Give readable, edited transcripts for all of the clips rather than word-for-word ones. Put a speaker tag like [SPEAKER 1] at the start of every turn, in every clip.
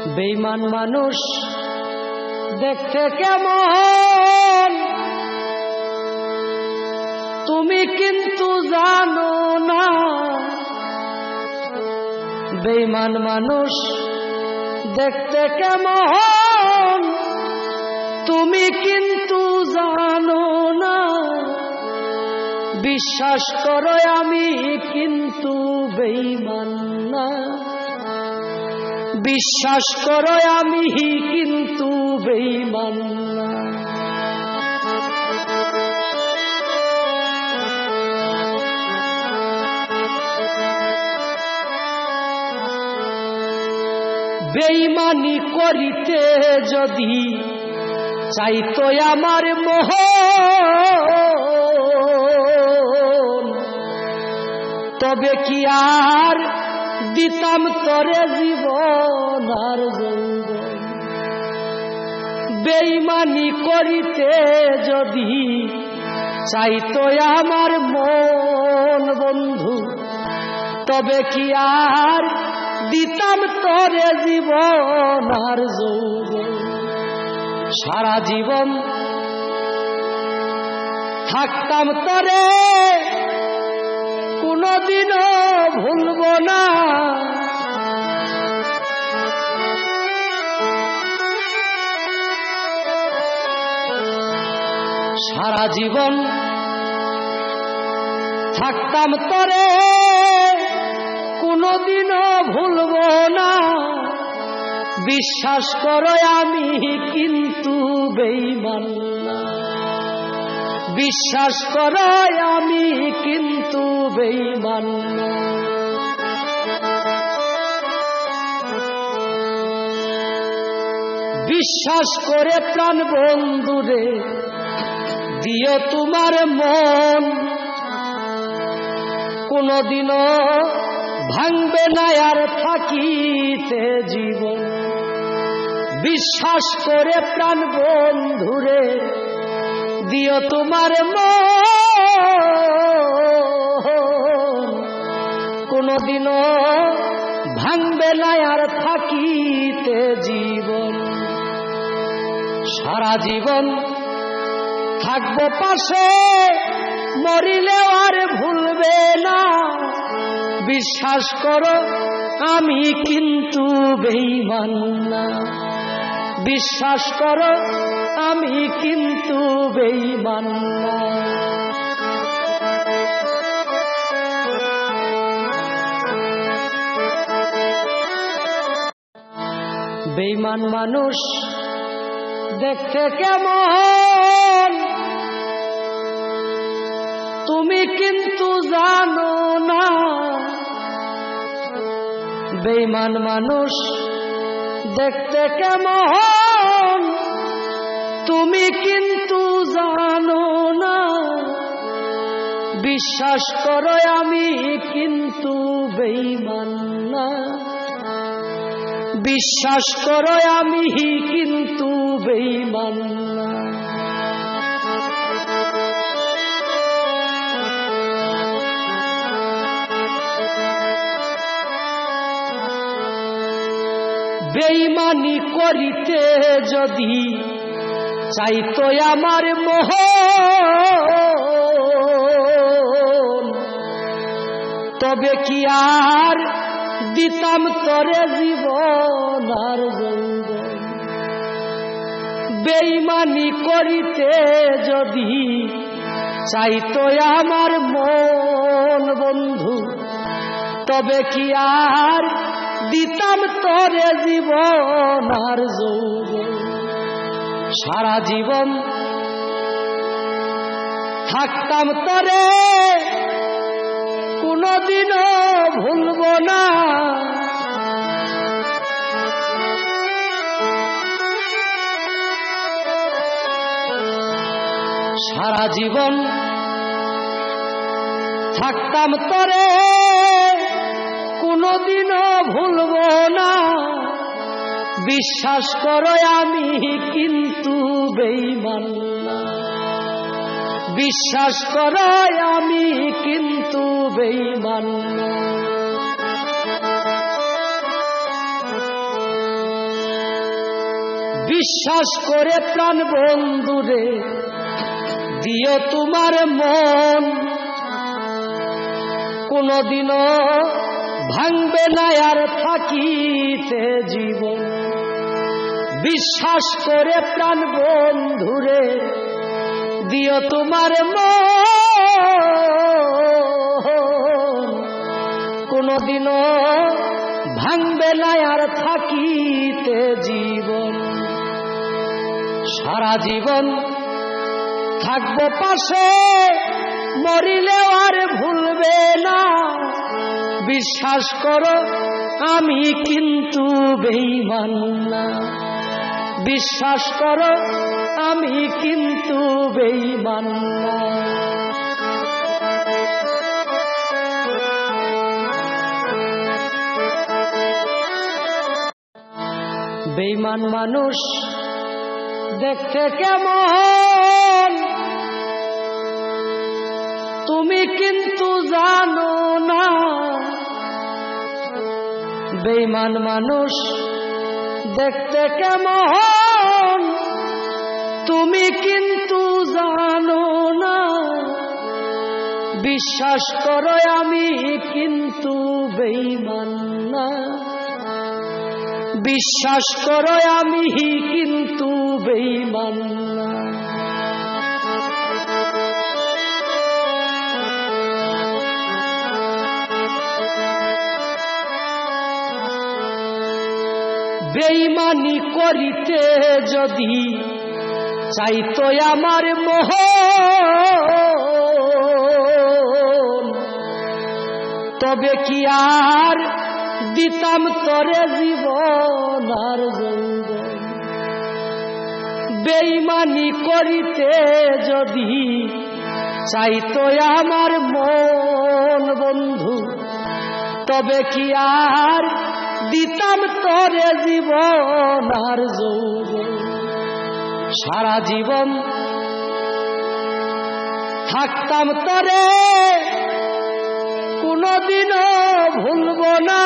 [SPEAKER 1] বেঈমান মানুষ দেখতে কেমন তুমি কিন্তু জানো না। বেঈমান মানুষ দেখতে কেমন তুমি কিন্তু জানো না। বিশ্বাস করো আমি কিন্তু বেঈমান না। বিশ্বাস করো আমি কিন্তু বেঈমান না। বেঈমানি করিতে যদি চাইতো আমার মোহন, তবে কি আর দিতাম তরে জীবন আর যৌবন। বেঈমানি করিতে যদি চাইতো আমার মন বন্ধু, তবে কি আর দিতাম তরে জীবন আর যৌবন। সারা জীবন থাকতাম তরে কোনদিনও ভুলব না। সারা জীবন থাকতাম তরে কোনদিনও ভুলব না। বিশ্বাস করো আমি কিন্তু বেঈমান না। বিশ্বাস করো আমি কিন্তু বেঈমান না। বিশ্বাস করে প্রাণ বন্ধুরে দিও তোমার মন, কোনদিনও ভাঙবে না আর থাকিতে জীবন। বিশ্বাস করে প্রাণ বন্ধুরে দিও তোমার মন, কোনদিনও ভাঙবে না আর থাকিতে জীবন। সারা জীবন থাকবো পাশে, মরিলেও আর ভুলবে না। বিশ্বাস করো আমি কিন্তু বেঈমান না। বিশ্বাস করো আমি কিন্তু বেঈমান না। বেঈমান মানুষ দেখতে কেমন তুমি কিন্তু জানো না। বেঈমান মানুষ দেখতে কেমন তুমি কিন্তু জানো না। বিশ্বাস করো আমি কিন্তু বেঈমান না। বিশ্বাস করো আমি কিন্তু বেঈমান না। বেঈমানি করিতে যদি চাইতো আমার মোহন, তবে কি আর দিতাম তরে জীবন আর যৌবন। বেঈমানি করিতে যদি চাইতো আমার মন বন্ধু, তবে কি আর দিতাম তরে জীবন আর যৌবন। সারা জীবন থাকতাম তরে কোনদিনও ভুলব না। সারা জীবন থাকতাম তরে কোনদিনও ভুলব না। বিশ্বাস করো আমি কিন্তু বেঈমান না। বিশ্বাস করো আমি কিন্তু বেঈমান না। বিশ্বাস করে প্রাণ বন্ধুরে দিও তোমার মন, কোনদিনও ভাঙবে না আর থাকিতে জীবন। বিশ্বাস করে প্রাণ বন্ধুরে দিও তোমার মন, কোনদিনও ভাঙবে না আর থাকিতে জীবন। সারা জীবন থাকবো পাশে, মরিলেও আর ভুলবে না। বিশ্বাস করো আমি কিন্তু বেঈমান না, বিশ্বাস করো আমি কিন্তু বেঈমান না। বেঈমান মানুষ দেখতে কেমন তুমি কিন্তু জানো না। বেঈমান মানুষ দেখতে কেমন তুমি কিন্তু জানো না। বিশ্বাস করো আমি কিন্তু বেঈমান না, বিশ্বাস করো আমি কিন্তু বেঈমান না। বেঈমানি করিতে যদি চাইতো আমার মোহন, তবে কি আর দিতাম তরে জীবন আর যৌবন। বেঈমানি করিতে যদি চাইতো আমার মন বন্ধু, তবে কি আর দিতাম তরে জীবন আর যৌবন। সারা জীবন থাকতাম তরে কোনদিনও ভুলব না।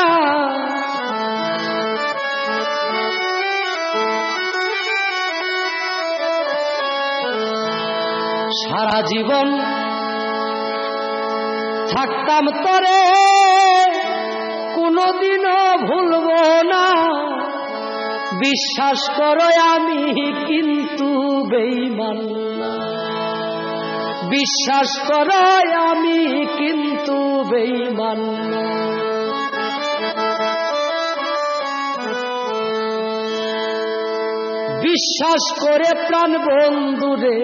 [SPEAKER 1] সারা জীবন থাকতাম তরে কোনদিনও ভুলব না। বিশ্বাস করো আমি কিন্তু বেঈমান না, বিশ্বাস করো আমি কিন্তু বেঈমান না। বিশ্বাস করে প্রাণ বন্ধুরে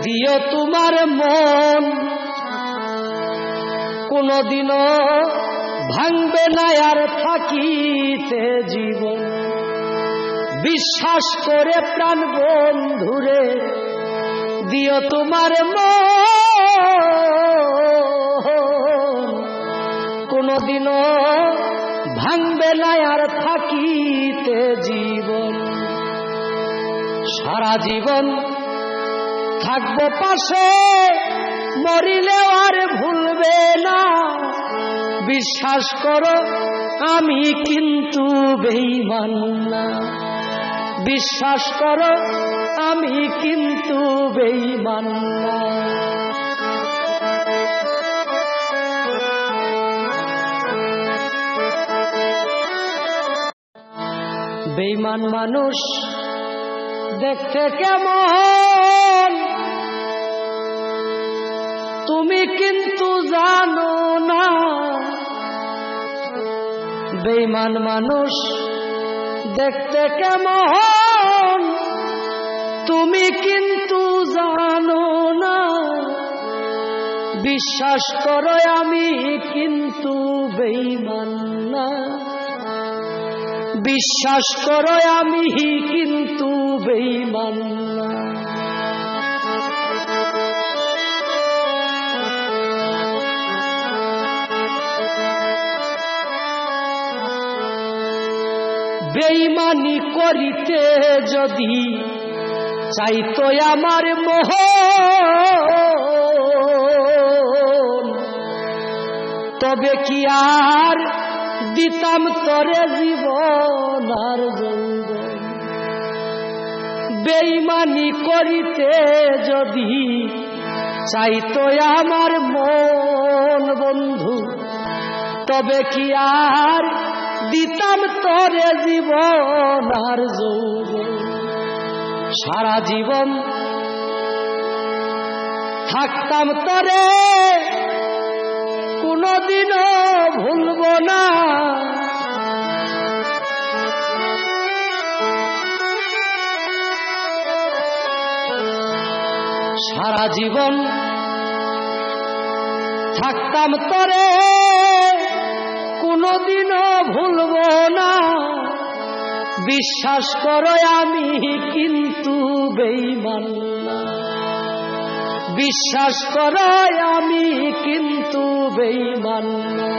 [SPEAKER 1] দিও তোমার মন, কোনদিনও ভাঙবে না আর থাকিতে জীবন। বিশ্বাস করে প্রাণ বন্ধুরে দিও তোমার মন, কোনদিনও ভাঙবে না আর থাকিতে জীবন। সারা জীবন থাকবো পাশে, মরিলেও আর ভুলবে না। বিশ্বাস করো আমি কিন্তু বেঈমান না, বিশ্বাস করো আমি কিন্তু বেঈমান না। বেঈমান মানুষ দেখতে কেমন তুমি কিন্তু জানো না। বেঈমান মানুষ দেখতে কেমন তুমি কিন্তু জানো না। বিশ্বাস করো আমি কিন্তু বেঈমান না, বিশ্বাস করো আমি কিন্তু বেঈমান না। বেঈমানি করিতে যদি চাইতো আমার মোহন, তবে কি আর দিতাম তরে জীবন আর যৌবন। বেঈমানি করিতে যদি চাইতো আমার মন বন্ধু, তবে কি আর দিতাম তোরে জীবন আর যৌবন। সারা জীবন থাকতাম তোরে কোনদিনও ভুলব না। সারা জীবন থাকতাম তোরে কোনদিনও ভুলব না। বিশ্বাস করো আমি কিন্তু বেঈমান না। বিশ্বাস করো আমি কিন্তু বেঈমান না।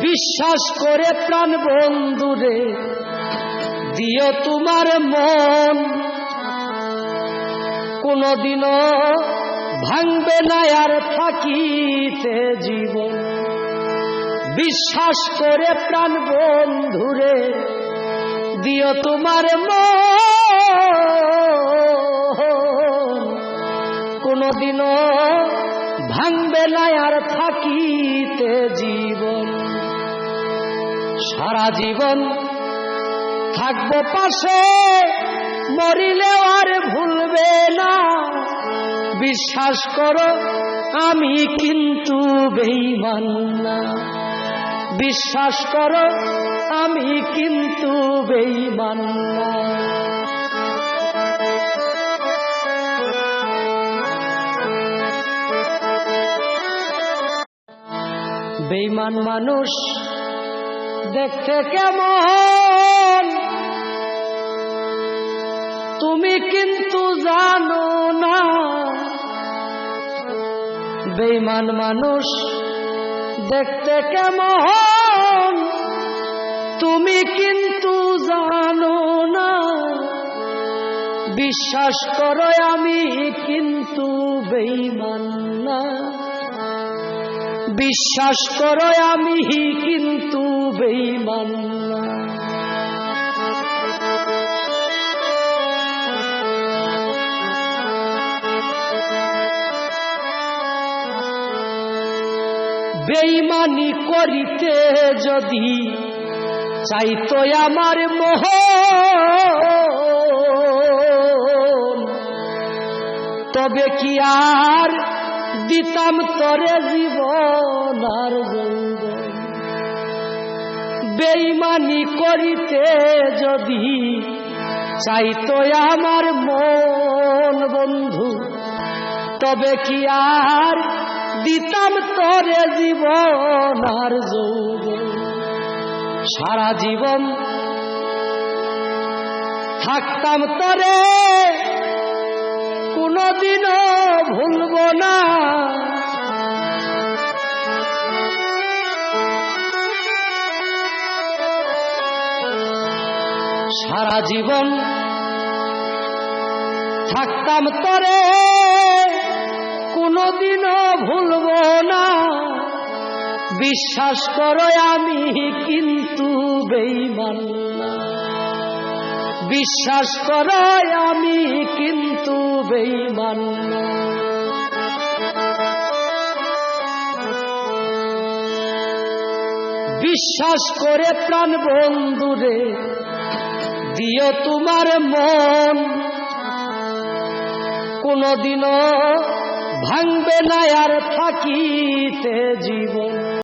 [SPEAKER 1] বিশ্বাস করে প্রাণ বন্ধুরে দিও তোমার মন, কোনদিনও ভাঙবে না আর থাকিতে জীবন। বিশ্বাস করে প্রাণ বন্ধুরে দিও তোমার মন, কোনদিনও ভাঙবে না আর থাকিতে জীবন। সারা জীবন থাকবো পাশে, মরিলেও আর ভুলবে না। বিশ্বাস করো আমি কিন্তু বেঈমান না। বিশ্বাস করো আমি কিন্তু বেঈমান না। বেঈমান মানুষ দেখতে কেমন তুমি কিন্তু জানো না। বেঈমান মানুষ দেখতে কেমন তুমি কিন্তু জানো না। বিশ্বাস করো আমি কিন্তু বেঈমান না। বিশ্বাস করো আমি কিন্তু বেঈমান না। বেঈমানি করিতে যদি চাইতো আমার মন, তবে কি আর দিতাম তোরে জীবন আর যৌবন। বেঈমানি করিতে যদি চাইতো আমার মন বন্ধু, তবে কি আর দিতাম তোরে জীবন আর যৌবন। সারা জীবন থাকতাম তোরে কোনদিনও ভুলব না। সারা জীবন থাকতাম তোরে কোনদিনও ভুলব না। বিশ্বাস করো আমি কিন্তু বেঈমান না। বিশ্বাস করো আমি কিন্তু বেঈমান না। বিশ্বাস করে প্রাণ বন্ধুরে দিও তোমার মন, কোনদিনও ভাঙবে না আর থাকিতে জীবন।